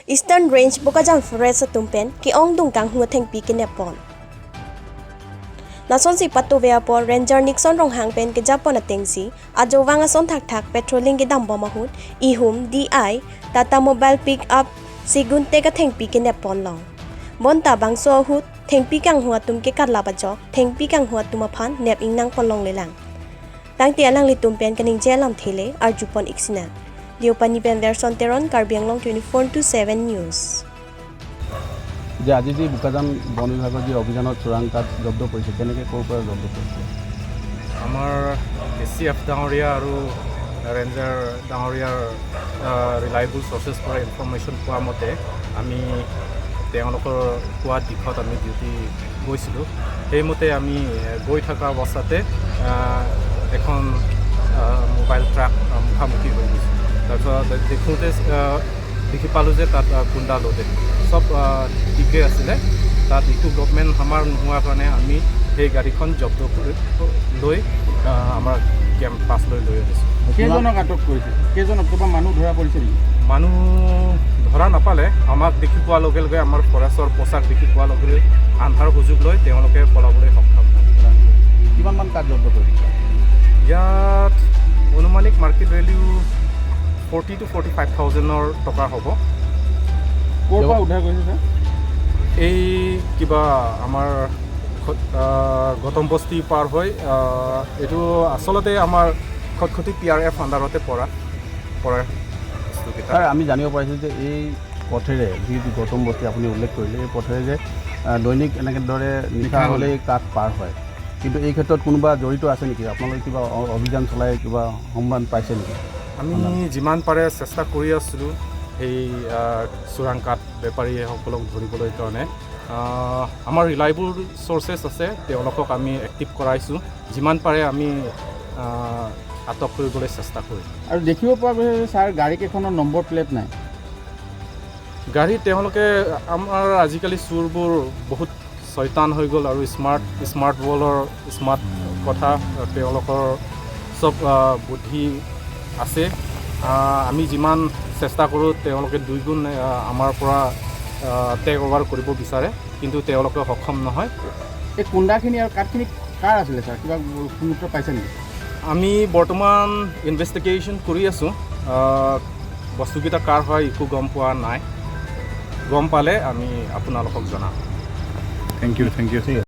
Eastern Range Bukajang Forest sa tumpen ki ong dungkang hua thengpi kinepon. Nason si Patovea po Ranger Nixon rong hangpen ke Japon atengsi ajowanga son thak patrolling ke dam bomahut ihum DI Tata Mobile pick up sigunte ka thengpi kinepon long. Bonta bangso hut thengpi kang hua tum ke katla bajok thengpi kang hua tumaphan nep ingnang polong lelang. Tangti alang li tumpen kaning jelam thele arjupon iksina. Diopani pen version teron karbi anglong 24/7 news. যে আজি যে বোকাজান বন বিভাগৰ যে অভিযানত চোৰাং কাঠ জব্দ কৰিছে কেনেকৈ ক'ৰ পৰা জব্দ কৰিছে আমাৰ এচিএফ ডাঙৰীয়া আৰু ৰেঞ্জাৰ ডাঙৰীয়াৰ ৰিলায়েবল চ'ৰ্চেছ পৰা ইনফৰ্মেশ্যন পোৱা মতে আমি তেওঁলোকৰ কোৱা দিশত আমি ডিউটি গৈছিলোঁ সেইমতে আমি গৈ থকা অৱস্থাতে এখন মোবাইল ট্ৰাক মুখামুখি হৈ গৈছিল তাৰপিছত দেখোঁতে দেখি পালোঁ যে তাত গুণ্ডা লোডে সব ঠিকে আছিলে তাত ইকুইপমেণ্ট আমাৰ নোহোৱাৰ কাৰণে আমি সেই গাড়ীখন জব্দ লৈ আমাৰ কেম্প পাছলৈ লৈ আহিছোঁ কেইজনক আটক কৰিছে কেইজনক কিবা মানুহ ধৰা পৰিছে নেকি মানুহ ধৰা নাপালে আমাক দেখি পোৱাৰ লগে লগে আমাৰ ফৰেষ্টৰ পোচাক দেখি পোৱাৰ লগে লগে আন্ধাৰ সুযোগ লৈ তেওঁলোকে পলাবলৈ সক্ষম হয় কিমানমান কাঠ জব্দ কৰিছে ইয়াত অনুমানিক মাৰ্কেট ভেলিউ 40,000 to 45,000 টকা হ'ব ক'ৰ পৰা উদ্ধাৰ কৰিছে ছাৰ এই কিবা আমাৰ গৌতম বস্তি পাৰ হৈ এইটো আচলতে আমাৰ খটখটি PRF আণ্ডাৰতে পৰে ছাৰ আমি জানিব পাৰিছোঁ যে এই পথেৰে যিটো গৌতম বস্তি আপুনি উল্লেখ কৰিলে এই পথেৰে যে দৈনিক এনেকৈ দৰে নিশা হ'লেই কাঠ পাৰ হয় কিন্তু এই ক্ষেত্ৰত কোনোবা জড়িত আছে নেকি আপোনালোকে কিবা অভিযান চলাই কিবা সম্মান পাইছে নেকি আমি যিমান পাৰে চেষ্টা কৰি আছিলোঁ সেই চোৰাং কাঠ বেপাৰীসকলক ধৰিবলৈ কাৰণে আমাৰ ৰিলায়েবল চ'ৰ্চেছ আছে তেওঁলোকক আমি এক্টিভ কৰাইছোঁ যিমান পাৰে আমি আটক কৰিবলৈ চেষ্টা কৰিম আৰু দেখিব পোৱা গৈছে ছাৰ গাড়ীকেইখনৰ নম্বৰ প্লেট নাই গাড়ী তেওঁলোকে আমাৰ আজিকালি চোৰবোৰ বহুত চৈতান হৈ গ'ল আৰু স্মাৰ্ট ৱৰ্ল্ডৰ স্মাৰ্ট কথা তেওঁলোকৰ চব বুদ্ধি আছে আমি যিমান চেষ্টা কৰোঁ তেওঁলোকে দুইগুণ আমাৰ পৰা টেক অভাৰ কৰিব বিচাৰে কিন্তু তেওঁলোকে সক্ষম নহয় এই কুণ্ডাখিনি আৰু কাঠখিনি কাৰ আছিলে ছাৰ কিবা সূত্ৰ পাইছে নেকি আমি বৰ্তমান ইনভেষ্টিগেশ্যন কৰি আছোঁ বস্তুকেইটা কাৰ হয় একো গম পোৱা নাই গম পালে আমি আপোনালোকক জনাম থেংক ইউ